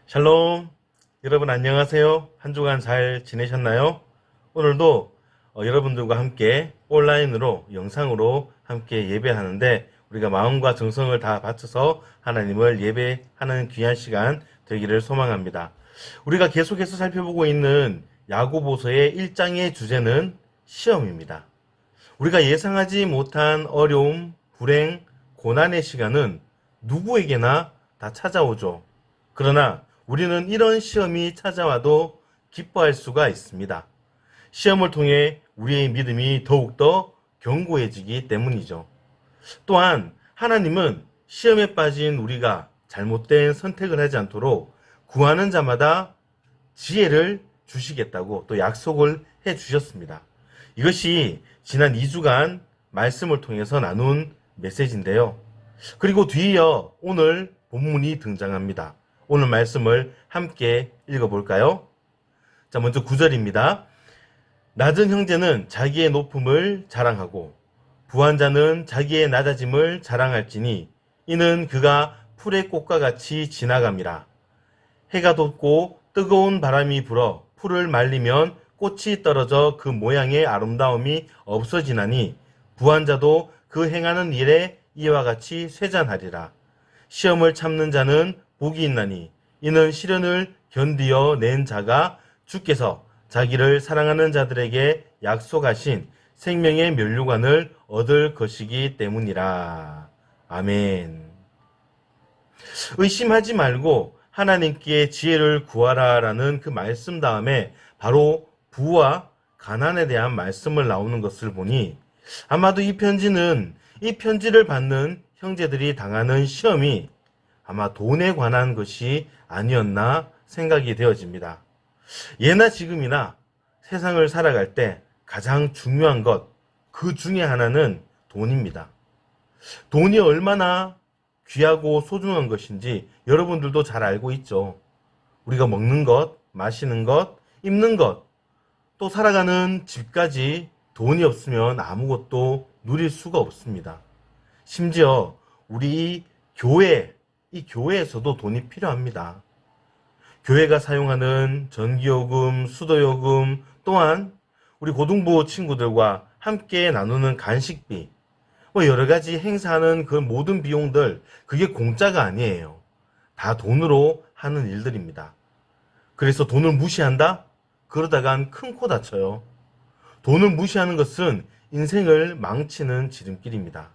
샬롬. 여러분 안녕하세요. 한 주간 잘 지내셨나요? 오늘도 여러분들과 함께 온라인으로 영상으로 함께 예배하는데 우리가 마음과 정성을 다 바쳐서 하나님을 예배하는 귀한 시간 되기를 소망합니다. 우리가 계속해서 살펴보고 있는 야고보서의 1장의 주제는 시험입니다. 우리가 예상하지 못한 어려움, 불행, 고난의 시간은 누구에게나 다 찾아오죠. 그러나 우리는 이런 시험이 찾아와도 기뻐할 수가 있습니다. 시험을 통해 우리의 믿음이 더욱더 견고해지기 때문이죠. 또한 하나님은 시험에 빠진 우리가 잘못된 선택을 하지 않도록 구하는 자마다 지혜를 주시겠다고 또 약속을 해 주셨습니다. 이것이 지난 2주간 말씀을 통해서 나눈 메시지인데요. 그리고 뒤이어 오늘 본문이 등장합니다. 오늘 말씀을 함께 읽어볼까요? 자, 먼저 9절입니다. 낮은 형제는 자기의 높음을 자랑하고 부한 자는 자기의 낮아짐을 자랑할지니 이는 그가 풀의 꽃과 같이 지나감이라. 해가 돋고 뜨거운 바람이 불어 풀을 말리면 꽃이 떨어져 그 모양의 아름다움이 없어지나니 부한 자도 그 행하는 일에 이와 같이 쇠잔하리라. 시험을 참는 자는 복이 있나니 이는 시련을 견디어 낸 자가 주께서 자기를 사랑하는 자들에게 약속하신 생명의 면류관을 얻을 것이기 때문이라. 아멘. 의심하지 말고 하나님께 지혜를 구하라라는 그 말씀 다음에 바로 부와 가난에 대한 말씀을 나오는 것을 보니 아마도 이 편지를 받는 형제들이 당하는 시험이 아마 돈에 관한 것이 아니었나 생각이 되어집니다. 예나 지금이나 세상을 살아갈 때 가장 중요한 것, 그 중에 하나는 돈입니다. 돈이 얼마나 귀하고 소중한 것인지 여러분들도 잘 알고 있죠. 우리가 먹는 것, 마시는 것, 입는 것, 또 살아가는 집까지 돈이 없으면 아무것도 누릴 수가 없습니다. 심지어 우리 이 교회에서도 돈이 필요합니다. 교회가 사용하는 전기요금, 수도요금, 또한 우리 고등부 친구들과 함께 나누는 간식비, 여러 가지 행사하는 그 모든 비용들, 그게 공짜가 아니에요. 다 돈으로 하는 일들입니다. 그래서 돈을 무시한다? 그러다간 큰 코 다쳐요. 돈을 무시하는 것은 인생을 망치는 지름길입니다.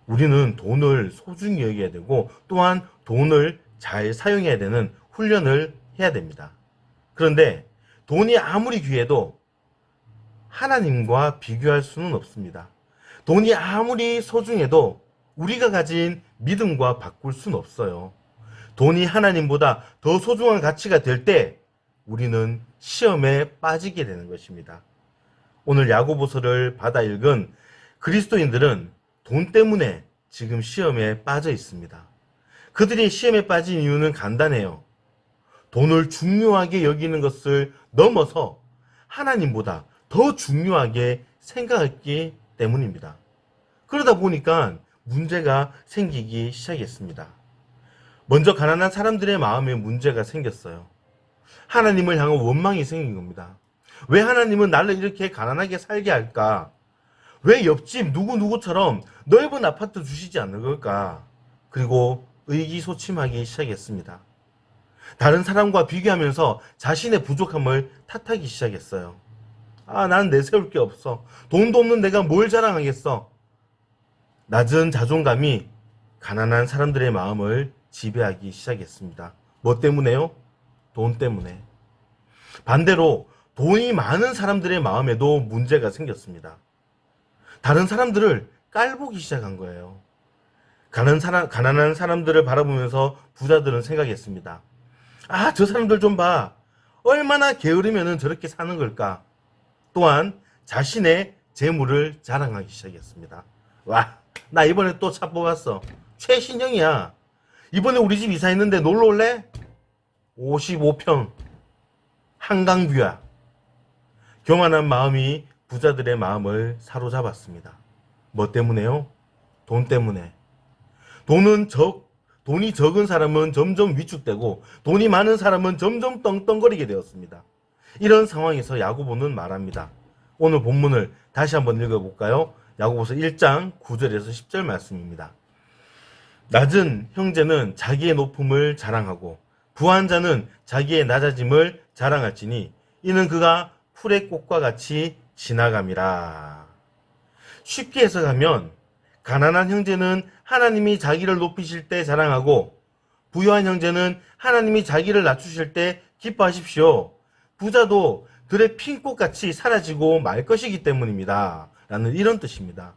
우리는 돈을 소중히 여겨야 되고 또한 돈을 잘 사용해야 되는 훈련을 해야 됩니다. 그런데 돈이 아무리 귀해도 하나님과 비교할 수는 없습니다. 돈이 아무리 소중해도 우리가 가진 믿음과 바꿀 수는 없어요. 돈이 하나님보다 더 소중한 가치가 될 때 우리는 시험에 빠지게 되는 것입니다. 오늘 야고보서를 받아 읽은 그리스도인들은 돈 때문에 지금 시험에 빠져 있습니다. 그들이 시험에 빠진 이유는 간단해요. 돈을 중요하게 여기는 것을 넘어서 하나님보다 더 중요하게 생각했기 때문입니다. 그러다 보니까 문제가 생기기 시작했습니다. 먼저 가난한 사람들의 마음에 문제가 생겼어요. 하나님을 향한 원망이 생긴 겁니다. 왜 하나님은 나를 이렇게 가난하게 살게 할까? 왜 옆집 누구누구처럼 넓은 아파트 주시지 않는 걸까? 그리고 의기소침하기 시작했습니다. 다른 사람과 비교하면서 자신의 부족함을 탓하기 시작했어요. 난 내세울 게 없어. 돈도 없는 내가 뭘 자랑하겠어. 낮은 자존감이 가난한 사람들의 마음을 지배하기 시작했습니다. 뭐 때문에요? 돈 때문에. 반대로 돈이 많은 사람들의 마음에도 문제가 생겼습니다. 다른 사람들을 깔보기 시작한 거예요. 가난한 사람들을 바라보면서 부자들은 생각했습니다. 저 사람들 좀 봐. 얼마나 게으르면 저렇게 사는 걸까? 또한 자신의 재물을 자랑하기 시작했습니다. 와, 나 이번에 또 차 뽑았어. 최신형이야. 이번에 우리 집 이사했는데 놀러 올래? 55평. 한강뷰야. 교만한 마음이 부자들의 마음을 사로잡았습니다. 뭐 때문에요? 돈 때문에. 돈이 적은 사람은 점점 위축되고 돈이 많은 사람은 점점 떵떵거리게 되었습니다. 이런 상황에서 야고보는 말합니다. 오늘 본문을 다시 한번 읽어볼까요? 야고보서 1장 9절에서 10절 말씀입니다. 낮은 형제는 자기의 높음을 자랑하고 부한 자는 자기의 낮아짐을 자랑할지니 이는 그가 풀의 꽃과 같이 지나감이라. 쉽게 해석하면 가난한 형제는 하나님이 자기를 높이실 때 자랑하고 부유한 형제는 하나님이 자기를 낮추실 때 기뻐하십시오. 부자도 들의 핀 꽃같이 사라지고 말 것이기 때문입니다. 라는 이런 뜻입니다.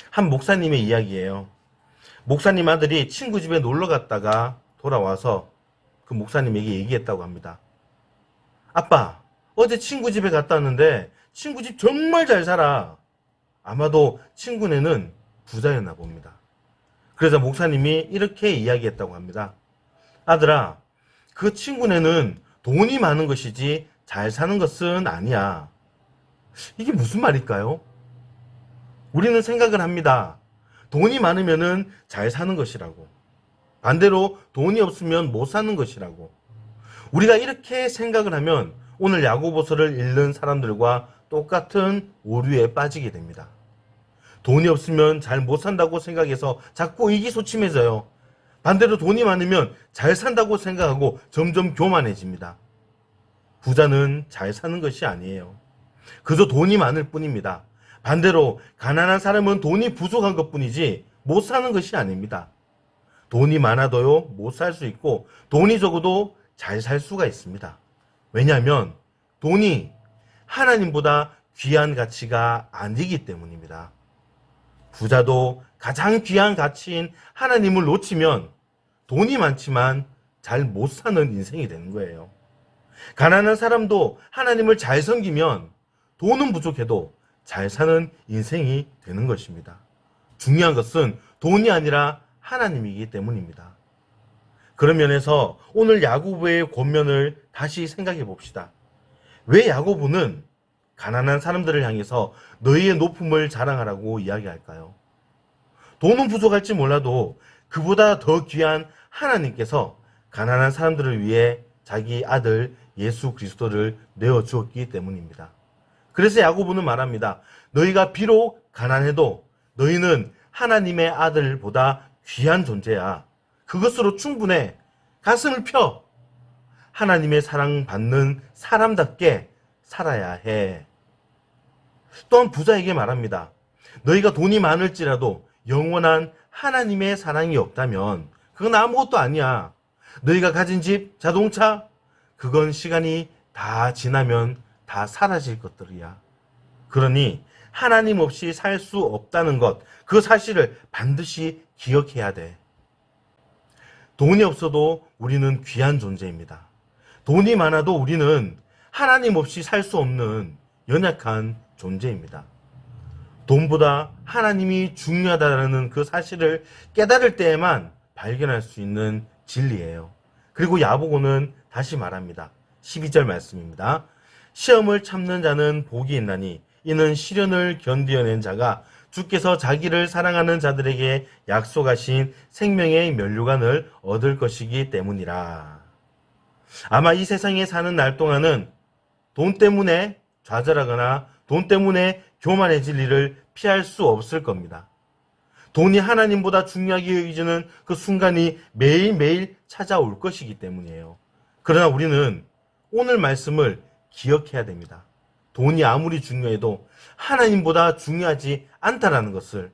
한 목사님의 이야기예요. 목사님 아들이 친구 집에 놀러 갔다가 돌아와서 그 목사님에게 얘기했다고 합니다. 아빠, 어제 친구 집에 갔다 왔는데 친구 집 정말 잘 살아. 아마도 친구네는 부자였나 봅니다. 그래서 목사님이 이렇게 이야기했다고 합니다. 아들아, 그 친구네는 돈이 많은 것이지 잘 사는 것은 아니야. 이게 무슨 말일까요? 우리는 생각을 합니다. 돈이 많으면은 잘 사는 것이라고. 반대로 돈이 없으면 못 사는 것이라고. 우리가 이렇게 생각을 하면 오늘 야고보서를 읽는 사람들과 똑같은 오류에 빠지게 됩니다. 돈이 없으면 잘 못 산다고 생각해서 자꾸 의기소침해져요. 반대로 돈이 많으면 잘 산다고 생각하고 점점 교만해집니다. 부자는 잘 사는 것이 아니에요. 그저 돈이 많을 뿐입니다. 반대로 가난한 사람은 돈이 부족한 것뿐이지 못 사는 것이 아닙니다. 돈이 많아도요 못 살 수 있고 돈이 적어도 잘 살 수가 있습니다. 왜냐하면 돈이 하나님보다 귀한 가치가 아니기 때문입니다. 부자도 가장 귀한 가치인 하나님을 놓치면 돈이 많지만 잘 못 사는 인생이 되는 거예요. 가난한 사람도 하나님을 잘 섬기면 돈은 부족해도 잘 사는 인생이 되는 것입니다. 중요한 것은 돈이 아니라 하나님이기 때문입니다. 그런 면에서 오늘 야고보의 권면을 다시 생각해 봅시다. 왜 야고보는 가난한 사람들을 향해서 너희의 높음을 자랑하라고 이야기할까요? 돈은 부족할지 몰라도 그보다 더 귀한 하나님께서 가난한 사람들을 위해 자기 아들 예수 그리스도를 내어주었기 때문입니다. 그래서 야고보는 말합니다. 너희가 비록 가난해도 너희는 하나님의 아들보다 귀한 존재야. 그것으로 충분해. 가슴을 펴. 하나님의 사랑받는 사람답게 살아야 해. 또한 부자에게 말합니다. 너희가 돈이 많을지라도 영원한 하나님의 사랑이 없다면 그건 아무것도 아니야. 너희가 가진 집, 자동차, 그건 시간이 다 지나면 다 사라질 것들이야. 그러니 하나님 없이 살 수 없다는 것, 그 사실을 반드시 기억해야 돼. 돈이 없어도 우리는 귀한 존재입니다. 돈이 많아도 우리는 하나님 없이 살 수 없는 연약한 존재입니다. 돈보다 하나님이 중요하다는 그 사실을 깨달을 때에만 발견할 수 있는 진리예요. 그리고 야고보는 다시 말합니다. 12절 말씀입니다. 시험을 참는 자는 복이 있나니 이는 시련을 견디어낸 자가 주께서 자기를 사랑하는 자들에게 약속하신 생명의 면류관을 얻을 것이기 때문이라. 아마 이 세상에 사는 날 동안은 돈 때문에 좌절하거나 돈 때문에 교만해질 일을 피할 수 없을 겁니다. 돈이 하나님보다 중요하게 여겨지는 그 순간이 매일매일 찾아올 것이기 때문이에요. 그러나 우리는 오늘 말씀을 기억해야 됩니다. 돈이 아무리 중요해도 하나님보다 중요하지 않다라는 것을.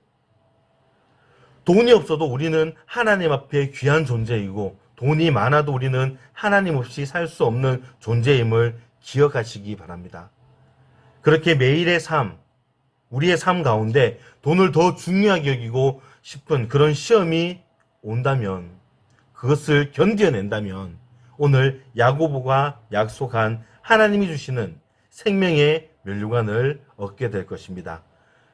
돈이 없어도 우리는 하나님 앞에 귀한 존재이고 돈이 많아도 우리는 하나님 없이 살 수 없는 존재임을 기억하시기 바랍니다. 그렇게 매일의 삶, 우리의 삶 가운데 돈을 더 중요하게 여기고 싶은 그런 시험이 온다면, 그것을 견뎌낸다면 오늘 야고보가 약속한 하나님이 주시는 생명의 면류관을 얻게 될 것입니다.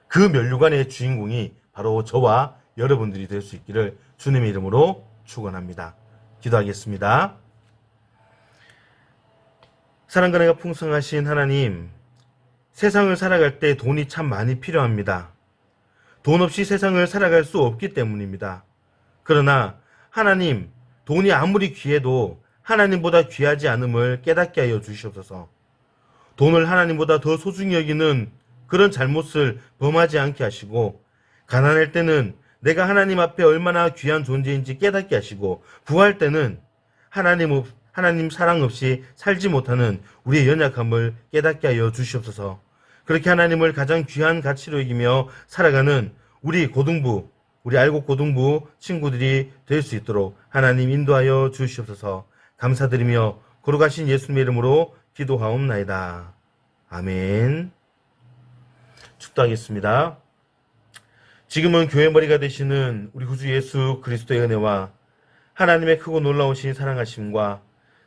그 면류관의 주인공이 바로 저와 여러분들이 될 수 있기를 주님의 이름으로 축원합니다. 기도하겠습니다. 사랑과 은혜가 풍성하신 하나님, 세상을 살아갈 때 돈이 참 많이 필요합니다. 돈 없이 세상을 살아갈 수 없기 때문입니다. 그러나 하나님, 돈이 아무리 귀해도 하나님보다 귀하지 않음을 깨닫게 하여 주시옵소서. 돈을 하나님보다 더 소중히 여기는 그런 잘못을 범하지 않게 하시고, 가난할 때는 내가 하나님 앞에 얼마나 귀한 존재인지 깨닫게 하시고, 부할 때는 하나님 사랑 없이 살지 못하는 우리의 연약함을 깨닫게 하여 주시옵소서. 그렇게 하나님을 가장 귀한 가치로 여기며 살아가는 우리 알곡 고등부 친구들이 될 수 있도록 하나님 인도하여 주시옵소서. 감사드리며 거룩하신 예수님의 이름으로 기도하옵나이다. 아멘. 축도하겠습니다. 지금은 교회 머리가 되시는 우리 구주 예수 그리스도의 은혜와 하나님의 크고 놀라우신 사랑하심과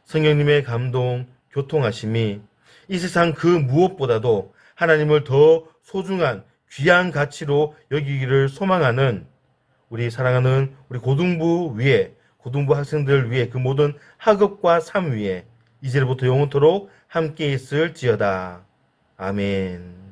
성령님의 감동, 교통하심이 이 세상 그 무엇보다도 하나님을 더 소중한 귀한 가치로 여기기를 소망하는 우리 사랑하는 우리 고등부 학생들 위에 그 모든 학업과 삶 위에 이제부터 영원토록 함께 있을지어다. 아멘.